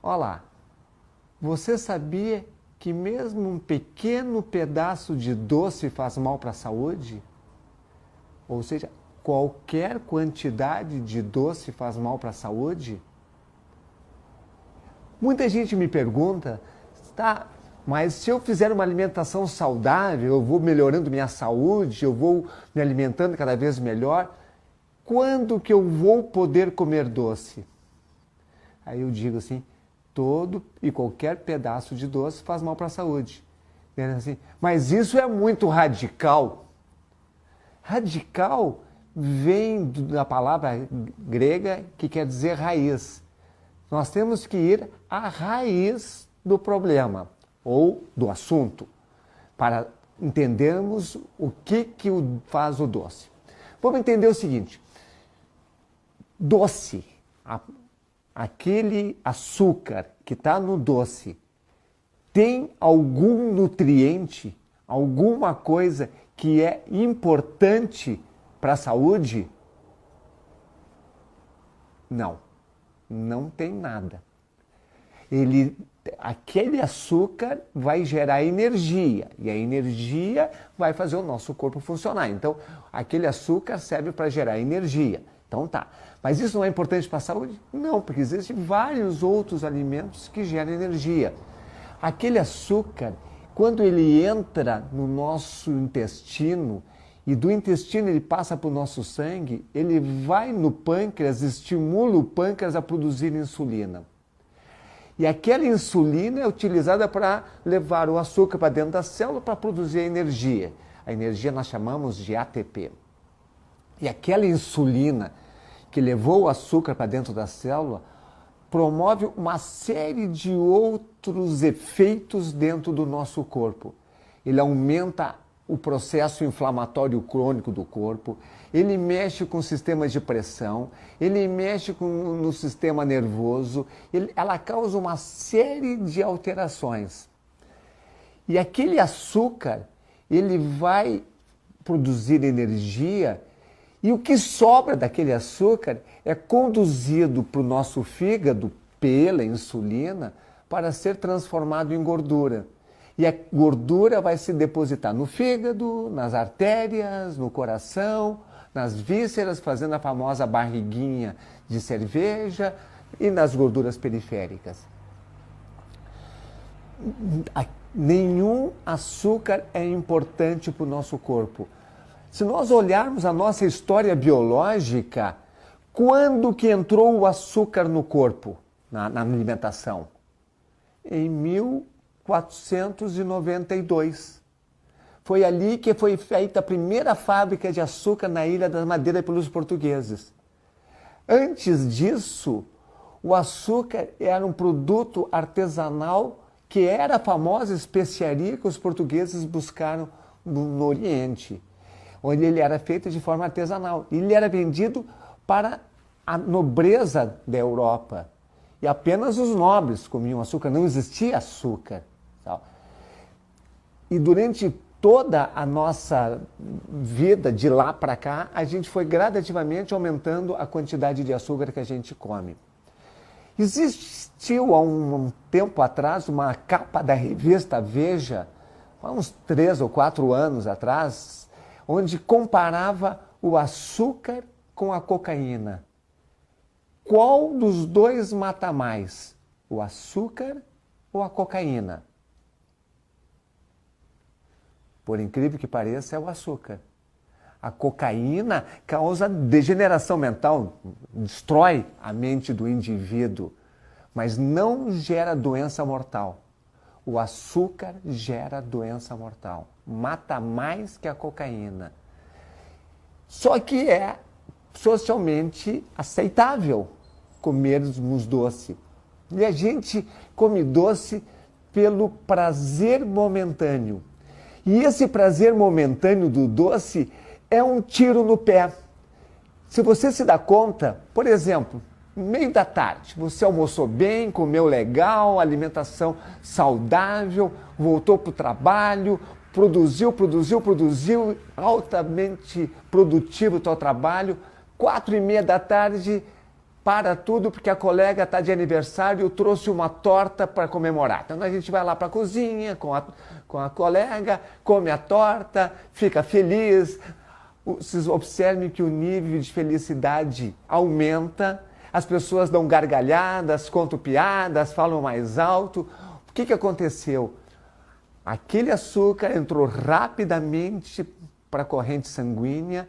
Olha lá, você sabia que mesmo um pequeno pedaço de doce faz mal para a saúde? Ou seja, qualquer quantidade de doce faz mal para a saúde? Muita gente me pergunta, tá, mas se eu fizer uma alimentação saudável, eu vou melhorando minha saúde, eu vou me alimentando cada vez melhor, quando que eu vou poder comer doce? Aí eu digo assim, todo e qualquer pedaço de doce faz mal para a saúde. Assim, mas isso é muito radical. Radical vem da palavra grega que quer dizer raiz. Nós temos que ir à raiz do problema ou do assunto para entendermos o que faz o doce. Vamos entender o seguinte: doce, aquele açúcar que está no doce, tem algum nutriente, alguma coisa que é importante para a saúde? Não, não tem nada. Aquele açúcar vai gerar energia e a energia vai fazer o nosso corpo funcionar. Então, aquele açúcar serve para gerar energia. Então tá. Mas isso não é importante para a saúde? Não, porque existem vários outros alimentos que geram energia. Aquele açúcar, quando ele entra no nosso intestino e do intestino ele passa para o nosso sangue, ele vai no pâncreas, estimula o pâncreas a produzir insulina. E aquela insulina é utilizada para levar o açúcar para dentro da célula para produzir a energia. A energia nós chamamos de ATP. E aquela insulina que levou o açúcar para dentro da célula promove uma série de outros efeitos dentro do nosso corpo. Ele aumenta o processo inflamatório crônico do corpo, ele mexe com o sistema de pressão, ele mexe no sistema nervoso, ela causa uma série de alterações. E aquele açúcar, ele vai produzir energia e o que sobra daquele açúcar é conduzido para o nosso fígado pela insulina para ser transformado em gordura. E a gordura vai se depositar no fígado, nas artérias, no coração, nas vísceras, fazendo a famosa barriguinha de cerveja e nas gorduras periféricas. Nenhum açúcar é importante para o nosso corpo. Se nós olharmos a nossa história biológica, quando que entrou o açúcar no corpo, na alimentação? Em 1492. Foi ali que foi feita a primeira fábrica de açúcar na Ilha da Madeira pelos portugueses. Antes disso, o açúcar era um produto artesanal que era a famosa especiaria que os portugueses buscaram no Oriente, onde ele era feito de forma artesanal. Ele era vendido para a nobreza da Europa. E apenas os nobres comiam açúcar, não existia açúcar. E durante toda a nossa vida, de lá para cá, a gente foi gradativamente aumentando a quantidade de açúcar que a gente come. Existiu há um tempo atrás uma capa da revista Veja, há uns 3 ou 4 anos atrás, onde comparava o açúcar com a cocaína. Qual dos dois mata mais? O açúcar ou a cocaína? Por incrível que pareça, é o açúcar. A cocaína causa degeneração mental, destrói a mente do indivíduo, mas não gera doença mortal. O açúcar gera doença mortal, mata mais que a cocaína. Só que é socialmente aceitável comermos doce. E a gente come doce pelo prazer momentâneo. E esse prazer momentâneo do doce é um tiro no pé. Se você se dá conta, por exemplo, no meio da tarde, você almoçou bem, comeu legal, alimentação saudável, voltou para o trabalho, produziu, altamente produtivo o teu trabalho, 4:30 da tarde, para tudo porque a colega está de aniversário e trouxe uma torta para comemorar. Então a gente vai lá para a cozinha com a colega, come a torta, fica feliz. Vocês observem que o nível de felicidade aumenta, as pessoas dão gargalhadas, contam piadas, falam mais alto. O que aconteceu? Aquele açúcar entrou rapidamente para a corrente sanguínea,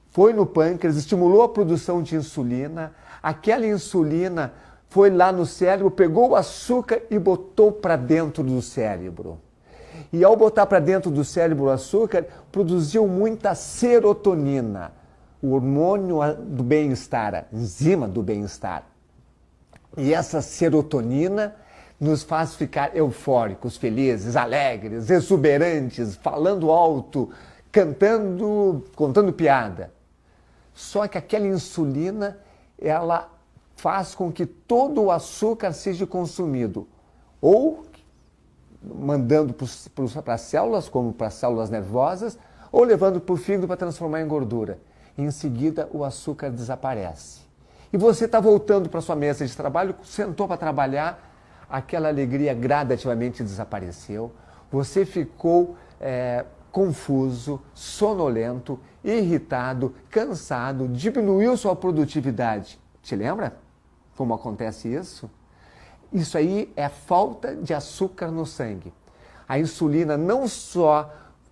foi no pâncreas, estimulou a produção de insulina. Aquela insulina foi lá no cérebro, pegou o açúcar e botou para dentro do cérebro. E ao botar para dentro do cérebro o açúcar, produziu muita serotonina, o hormônio do bem-estar, a enzima do bem-estar. E essa serotonina nos faz ficar eufóricos, felizes, alegres, exuberantes, falando alto, cantando, contando piada. Só que aquela insulina, ela faz com que todo o açúcar seja consumido, ou mandando para as células, como para as células nervosas, ou levando para o fígado para transformar em gordura. Em seguida, o açúcar desaparece. E você está voltando para sua mesa de trabalho, sentou para trabalhar, aquela alegria gradativamente desapareceu, você ficou confuso, sonolento, irritado, cansado, diminuiu sua produtividade. Te lembra como acontece isso? Isso aí é a falta de açúcar no sangue. A insulina não só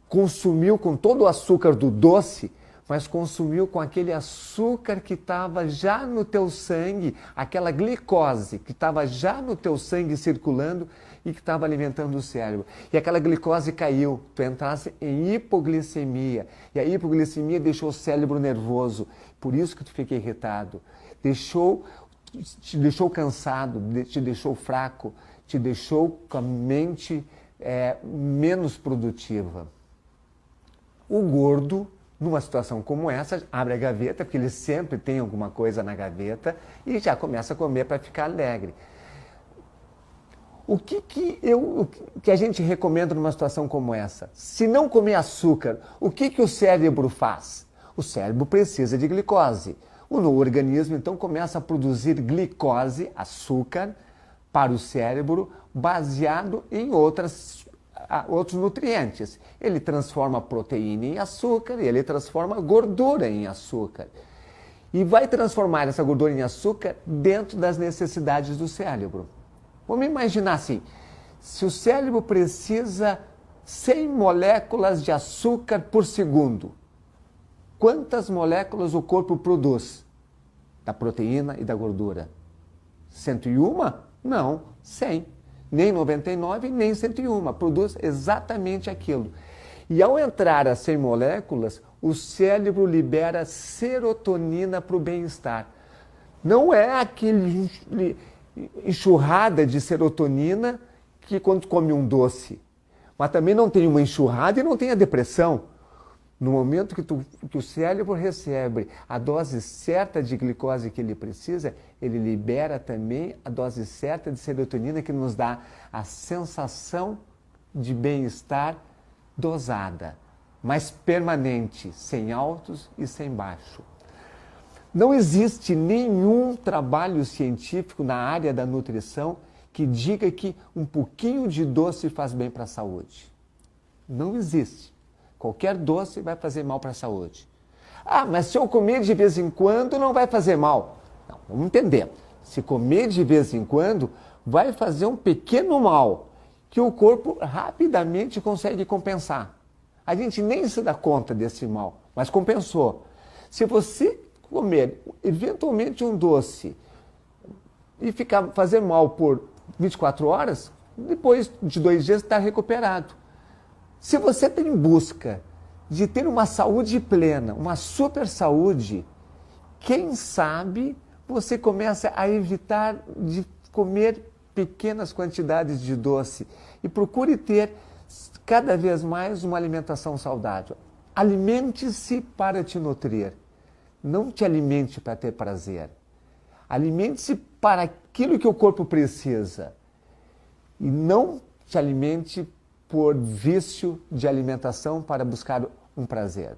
consumiu com todo o açúcar do doce, mas consumiu com aquele açúcar que estava já no teu sangue, aquela glicose que estava já no teu sangue circulando e que estava alimentando o cérebro. E aquela glicose caiu, tu entrasse em hipoglicemia. E a hipoglicemia deixou o cérebro nervoso, por isso que tu fica irritado. Te deixou cansado, te deixou fraco, te deixou com a mente menos produtiva. O gordo, numa situação como essa, abre a gaveta, porque ele sempre tem alguma coisa na gaveta, e já começa a comer para ficar alegre. O que a gente recomenda numa situação como essa? Se não comer açúcar, o que o cérebro faz? O cérebro precisa de glicose. O organismo, então, começa a produzir glicose, açúcar, para o cérebro, baseado em outros nutrientes. Ele transforma proteína em açúcar e ele transforma gordura em açúcar. E vai transformar essa gordura em açúcar dentro das necessidades do cérebro. Vamos imaginar assim, se o cérebro precisa 100 moléculas de açúcar por segundo, quantas moléculas o corpo produz da proteína e da gordura? 101? Não, 100. Nem 99, nem 101. Produz exatamente aquilo. E ao entrar as 100 moléculas, o cérebro libera serotonina para o bem-estar. Não é aquele enxurrada de serotonina que quando come um doce. Mas também não tem uma enxurrada e não tem a depressão. No momento que o cérebro recebe a dose certa de glicose que ele precisa, ele libera também a dose certa de serotonina que nos dá a sensação de bem-estar dosada, mas permanente, sem altos e sem baixos. Não existe nenhum trabalho científico na área da nutrição que diga que um pouquinho de doce faz bem para a saúde. Não existe. Qualquer doce vai fazer mal para a saúde. Ah, mas se eu comer de vez em quando não vai fazer mal. Não, vamos entender. Se comer de vez em quando vai fazer um pequeno mal que o corpo rapidamente consegue compensar. A gente nem se dá conta desse mal, mas compensou. Se você comer eventualmente um doce e fazer mal por 24 horas, depois de 2 dias está recuperado. Se você tem em busca de ter uma saúde plena, uma super saúde, quem sabe você começa a evitar de comer pequenas quantidades de doce e procure ter cada vez mais uma alimentação saudável. Alimente-se para te nutrir. Não te alimente para ter prazer. Alimente-se para aquilo que o corpo precisa. E não te alimente por vício de alimentação para buscar um prazer.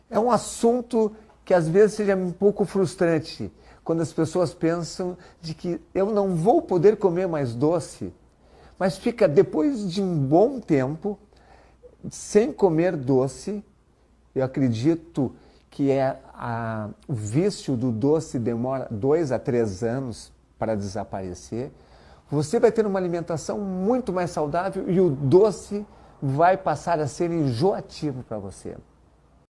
É um assunto que às vezes seja um pouco frustrante quando as pessoas pensam de que eu não vou poder comer mais doce, mas fica depois de um bom tempo sem comer doce. Eu acredito que o vício do doce demora 2 a 3 anos para desaparecer. Você vai ter uma alimentação muito mais saudável e o doce vai passar a ser enjoativo para você.